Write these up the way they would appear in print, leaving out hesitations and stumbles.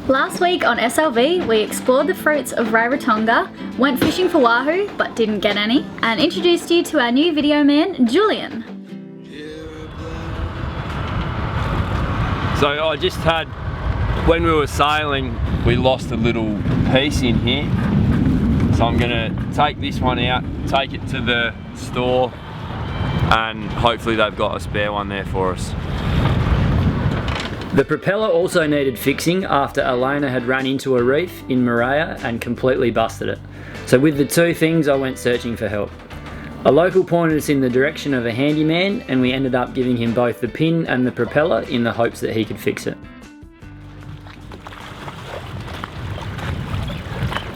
Last week on SLV, we explored the fruits of Rarotonga, went fishing for wahoo but didn't get any, and introduced you to our new video man, Julian. So I just had, when we were sailing, we lost a little piece in here. So I'm gonna take this one out, take it to the store, and hopefully they've got a spare one there for us. The propeller also needed fixing after Elayna had run into a reef in Moorea and completely busted it. So with the two things I went searching for help. A local pointed us in the direction of a handyman and we ended up giving him both the pin and the propeller in the hopes that he could fix it.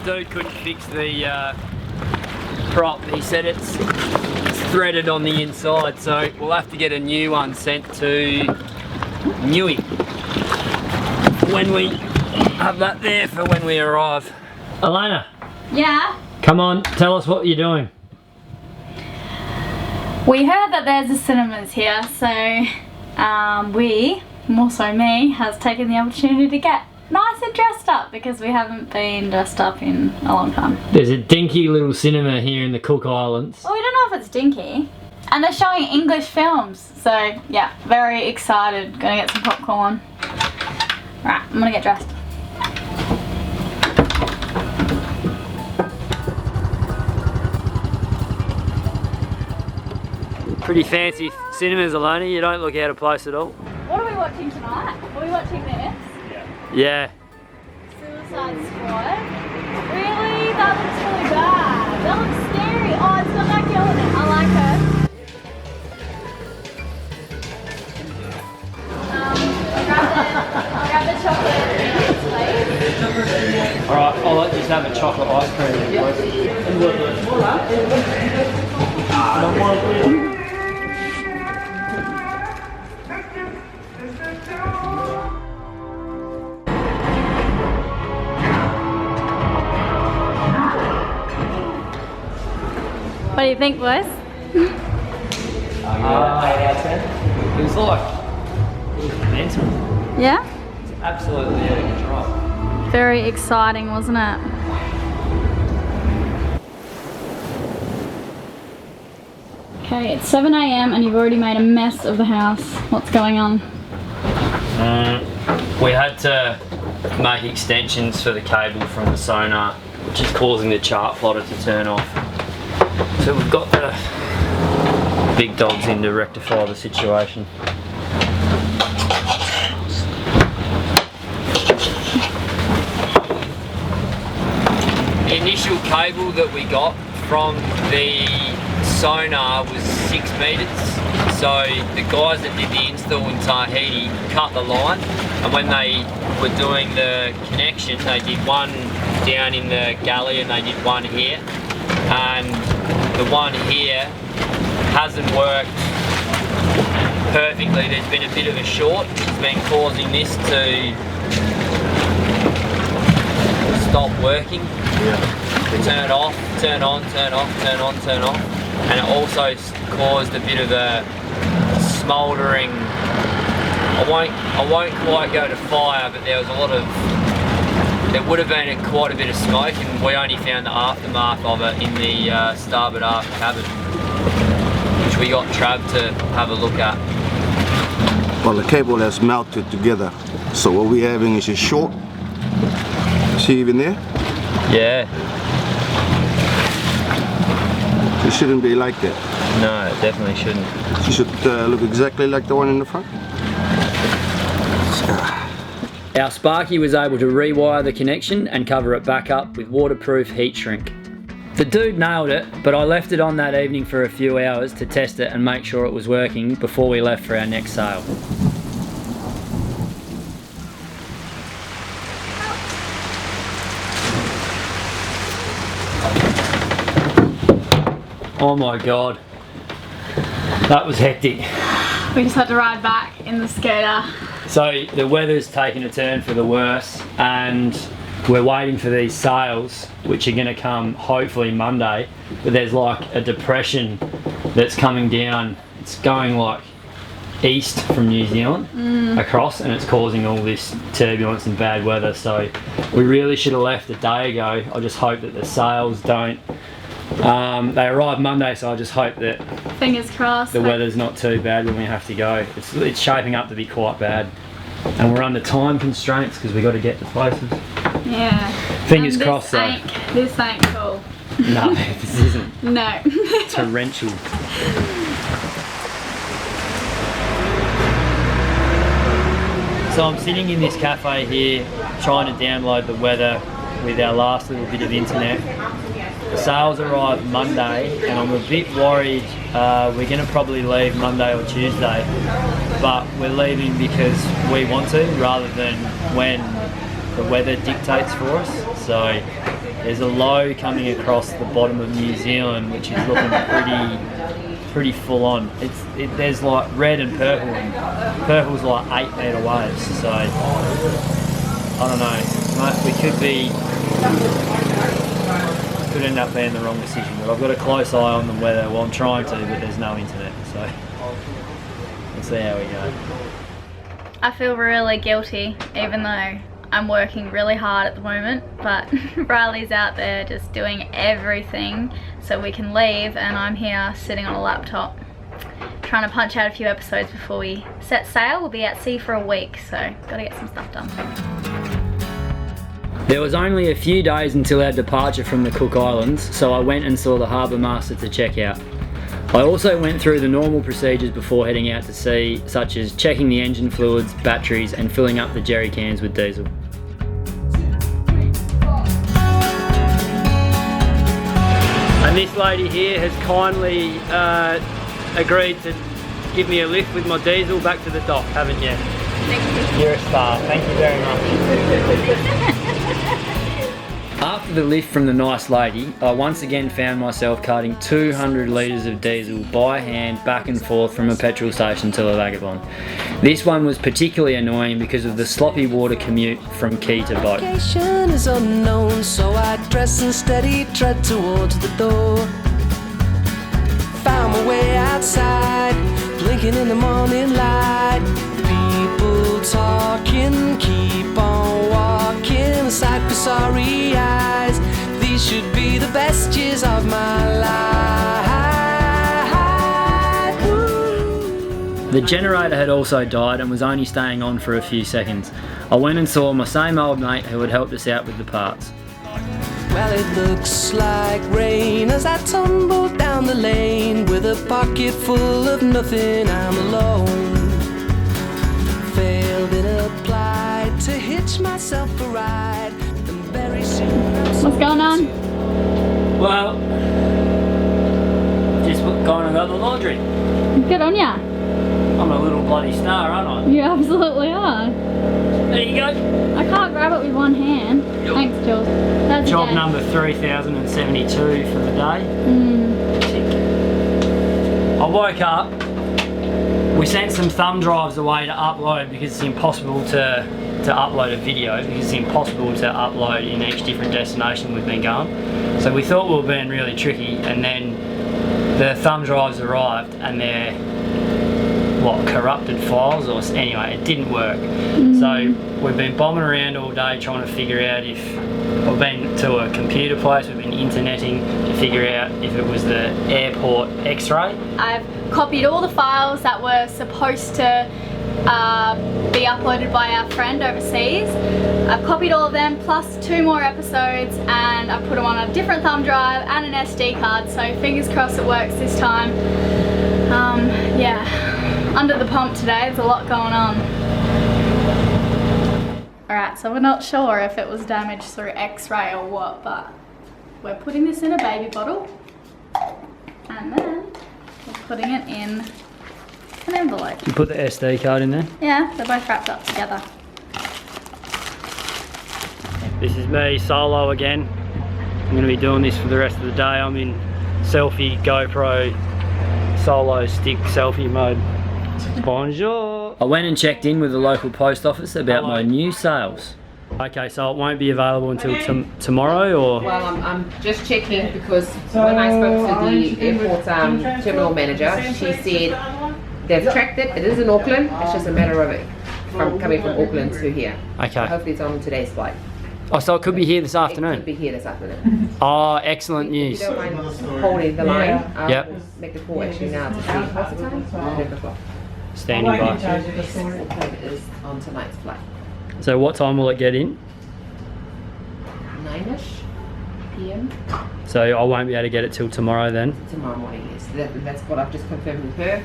Dude couldn't fix the prop. He said it's threaded on the inside, so we'll have to get a new one sent to Newey when we have that there for when we arrive. Elayna. Yeah? Come on, tell us what you're doing. We heard that there's a cinemas here, so we, more so me, has taken the opportunity to get nice and dressed up because we haven't been dressed up in a long time. There's a dinky little cinema here in the Cook Islands. Well, we don't know if it's dinky. And they're showing English films, so yeah, very excited. Gonna get some popcorn. Right, I'm gonna get dressed. Pretty fancy cinemas, Elayna. You don't look out of place at all. What are we watching tonight? Are we watching this? Yeah. Suicide Squad? Really? That looks really bad. That looks scary. Oh, it's got that girl in it. I like her. I'll grab the chocolate please. Alright, I'll just have a chocolate ice cream. What do you think, boys? It was mental. Yeah? It's absolutely out of control. Very exciting, wasn't it? Okay, it's 7 AM and you've already made a mess of the house. What's going on? We had to make extensions for the cable from the sonar, which is causing the chart plotter to turn off. So we've got the big dogs in to rectify the situation. The initial cable that we got from the sonar was 6 metres. So the guys that did the install in Tahiti cut the line, and when they were doing the connection, they did one down in the galley and they did one here. And the one here hasn't worked perfectly. There's been a bit of a short. It's been causing this to stop working. Turn off, turn on, turn off, turn on, turn off. And it also caused a bit of a smouldering. I won't quite go to fire, but there was a lot of, there would have been quite a bit of smoke, and we only found the aftermath of it in the starboard aft cabin, which we got Trav to have a look at. Well, the cable has melted together, so what we're having is a short. See even there? Yeah. It shouldn't be like that. No, it definitely shouldn't. It should look exactly like the one in the front. Our Sparky was able to rewire the connection and cover it back up with waterproof heat shrink. The dude nailed it, but I left it on that evening for a few hours to test it and make sure it was working before we left for our next sail. Oh my god, that was hectic. We just had to ride back in the scooter. So the weather's taken a turn for the worse and we're waiting for these sails, which are going to come hopefully Monday, but there's like a depression that's coming down. It's going like east from New Zealand across, and it's causing all this turbulence and bad weather. So we really should have left a day ago. I just hope that the sails don't. They arrive Monday, so I just hope that fingers crossed the weather's not too bad when we have to go. It's shaping up to be quite bad, and we're under time constraints because we got to get to places. Yeah. Fingers crossed though. This ain't cool. No, this isn't. No. Torrential. So I'm sitting in this cafe here trying to download the weather with our last little bit of internet. The sails arrive Monday and I'm a bit worried. We're going to probably leave Monday or Tuesday, but we're leaving because we want to rather than when the weather dictates for us. So there's a low coming across the bottom of New Zealand which is looking pretty full on. There's like red and purple, and purple's like 8 metre waves, so I don't know, we could end up being the wrong decision, but I've got a close eye on the weather. Well, I'm trying to, but there's no internet, so we'll see how we go. I feel really guilty even though I'm working really hard at the moment, but Riley's out there just doing everything so we can leave, and I'm here sitting on a laptop trying to punch out a few episodes before we set sail. We'll be at sea for a week, so gotta get some stuff done. There was only a few days until our departure from the Cook Islands, so I went and saw the harbour master to check out. I also went through the normal procedures before heading out to sea, such as checking the engine fluids, batteries and filling up the jerry cans with diesel. And this lady here has kindly agreed to give me a lift with my diesel back to the dock, haven't you? Thank you. You're a star, thank you very much. After the lift from the nice lady, I once again found myself carting 200 litres of diesel by hand back and forth from a petrol station to the Vagabonde. This one was particularly annoying because of the sloppy water commute from quay to boat. Location is unknown, so I dress and steady tread towards the door. Found my way outside, blinking in the morning light. People talking, keep on walking, a sight for sorry eyes. These should be the best years of my life. Ooh. The generator had also died and was only staying on for a few seconds. I went and saw my same old mate who had helped us out with the parts. Well, it looks like rain as I tumble down the lane with a pocket full of nothing. I'm alone. Failed and applied to hitch myself a ride, and very soon What's going on? Well, just gone and got the laundry. Good on ya. I'm a little bloody star, aren't I? You absolutely are. There you go. I can't grab it with one hand. Yep. Thanks, Jules. That's Job okay. number 3072 for the day. I woke up, we sent some thumb drives away to upload because it's impossible to upload a video, because it's impossible to upload in each different destination we've been going. So we thought we were being really tricky, and then the thumb drives arrived and they're corrupted files, or anyway, it didn't work. So we've been bombing around all day trying to figure out if we've been to a computer place, we've been interneting to figure out if it was the airport x-ray. I've copied all the files that were supposed to be uploaded by our friend overseas. I've copied all of them plus 2 more episodes, and I've put them on a different thumb drive and an SD card, so fingers crossed it works this time. Yeah, under the pump today, there's a lot going on. Alright, so we're not sure if it was damaged through x-ray or what, but we're putting this in a baby bottle and then we're putting it in an envelope. You put the SD card in there? Yeah, they're both wrapped up together. This is me solo again. I'm going to be doing this for the rest of the day. I'm in selfie GoPro solo stick selfie mode. Bonjour. I went and checked in with the local post office about my new sales. Okay, so it won't be available until tomorrow, or? Well, I'm just checking because when I spoke to the airport terminal manager, she said They've tracked it. It is in Auckland. It's just a matter of it coming from Auckland to here. Okay. Hopefully it's on today's flight. Oh, so it could be here this It afternoon? could be here this afternoon. Oh, excellent If news. you don't mind holding the line, I'll Yep. make the call actually now to see what's the time? 11 o'clock. Standing by. Auckland is on tonight's flight. So what time will it get in? 9ish p.m. So I won't be able to get it till tomorrow then? tomorrow morning. Yes, that's what I've just confirmed with her.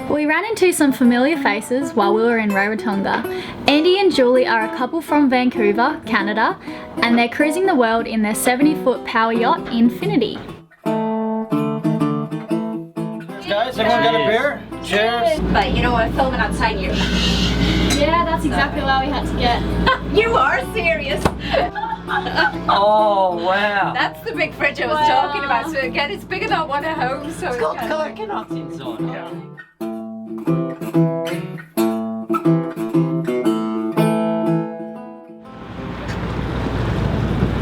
We ran into some familiar faces while we were in Rarotonga. Andy and Julie are a couple from Vancouver, Canada, and they're cruising the world in their 70-foot power yacht, Infinity. Guys, everyone got a beer? Cheers. But you know what, filming outside you. Yeah, that's exactly why we had to get. You are serious. Oh, wow. That's the big fridge I was talking about. So again, it's bigger than one at home. So it's got kind of like, coconuts inside. Yeah.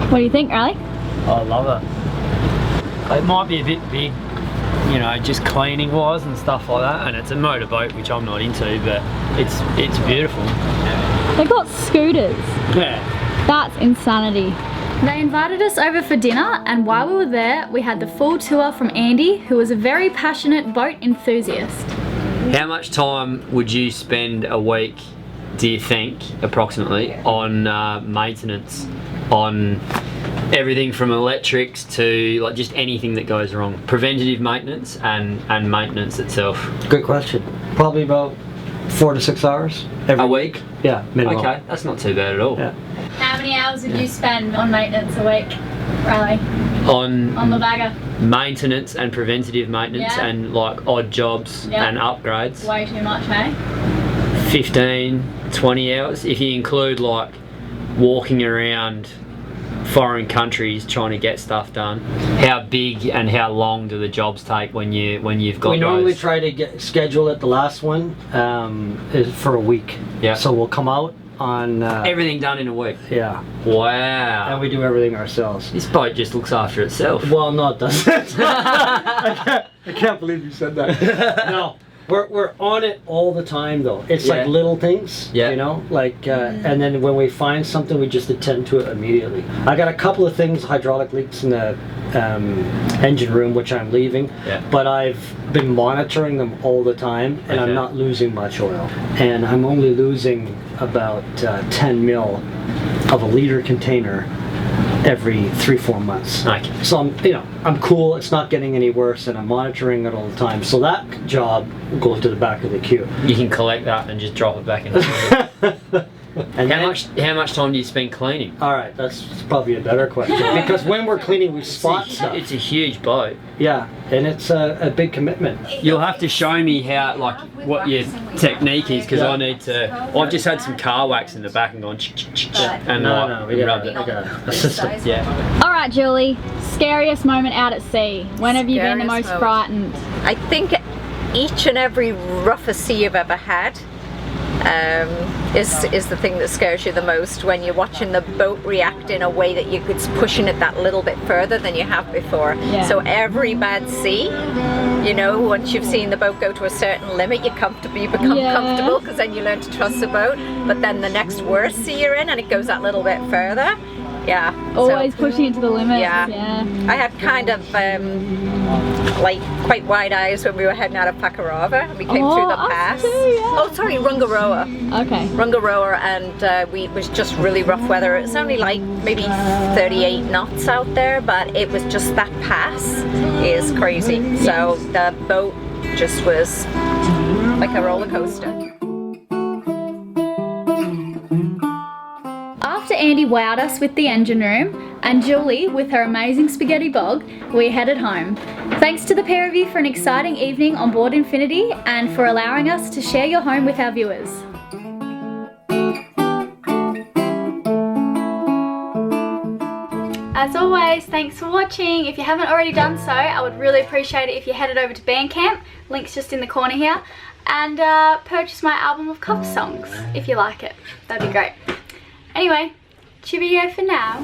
What do you think, Riley? I love it. It might be a bit big, you know, just cleaning wise and stuff like that, and it's a motorboat, which I'm not into, but it's beautiful. They got scooters. Yeah. That's insanity. They invited us over for dinner, and while we were there, we had the full tour from Andy, who was a very passionate boat enthusiast. How much time would you spend a week, do you think, approximately, on maintenance, on everything from electrics to like just anything that goes wrong? Preventative maintenance and maintenance itself. Good question. Probably about 4 to 6 hours every A week? Yeah, minimum. Okay, that's not too bad at all. Yeah. How many hours would you spend on maintenance a week, Riley? On the bagger? Maintenance and preventative maintenance Yeah. and like odd jobs Yeah. and upgrades. Way too much, hey? 15, 20 hours if you include like walking around foreign countries trying to get stuff done. How big and how long do the jobs take when you've got We normally those? try to schedule it. The last one is for a week. Yeah. So we'll come out on Everything done in a week. yeah, Wow. and we do everything ourselves. This boat just looks after itself. Well, no, it doesn't. I can't believe you said that. No, we're on it all the time though. It's Yeah. like little things, Yeah. you know, like and then when we find something, we just attend to it immediately. I got a couple of things, hydraulic leaks in the engine room, which I'm leaving, Yeah. but I've been monitoring them all the time, and I'm Okay. not losing much oil, and I'm only losing about 10 mil of a liter container every 3-4 months. Okay. So I'm cool. It's not getting any worse, and I'm monitoring it all the time. So that job goes to the back of the queue. You can collect that and just drop it back in. And How then- much time do you spend cleaning? All right, that's probably a better question because when we're cleaning, we spot stuff. It's a huge boat. Yeah, and it's a big commitment. You'll have to show me how, like, what your technique is, because I need to. I've just had some car wax in the back and gone and No, we rubbed got it. a system. Yeah. All right, Julie. Scariest moment out at sea. When have you been the most Scariest frightened? I think each and every roughest sea you've ever had is the thing that scares you the most, when you're watching the boat react in a way that it's pushing it that little bit further than you have before. Yeah. So every bad sea, you know, once you've seen the boat go to a certain limit, you become Yeah. comfortable, because then you learn to trust the boat. But then the next worst sea you're in and it goes that little bit further, yeah. Always pushing it to the limit. Yeah. I had kind of like quite wide eyes when we were heading out of Pakarava. We came through the us pass. too, yeah. Oh, sorry, Rungaroa. Okay. Rungaroa, and it was just really rough weather. It's only like maybe 38 knots out there, but it was just that pass is crazy. So the boat just was like a roller coaster. After Andy wowed us with the engine room, and Julie with her amazing spaghetti bog, we headed home. Thanks to the pair of you for an exciting evening on board Infinity, and for allowing us to share your home with our viewers. As always, thanks for watching. If you haven't already done so, I would really appreciate it if you headed over to Bandcamp, link's just in the corner here, and purchase my album of cover songs if you like it. That'd be great. Anyway, cheerio for now.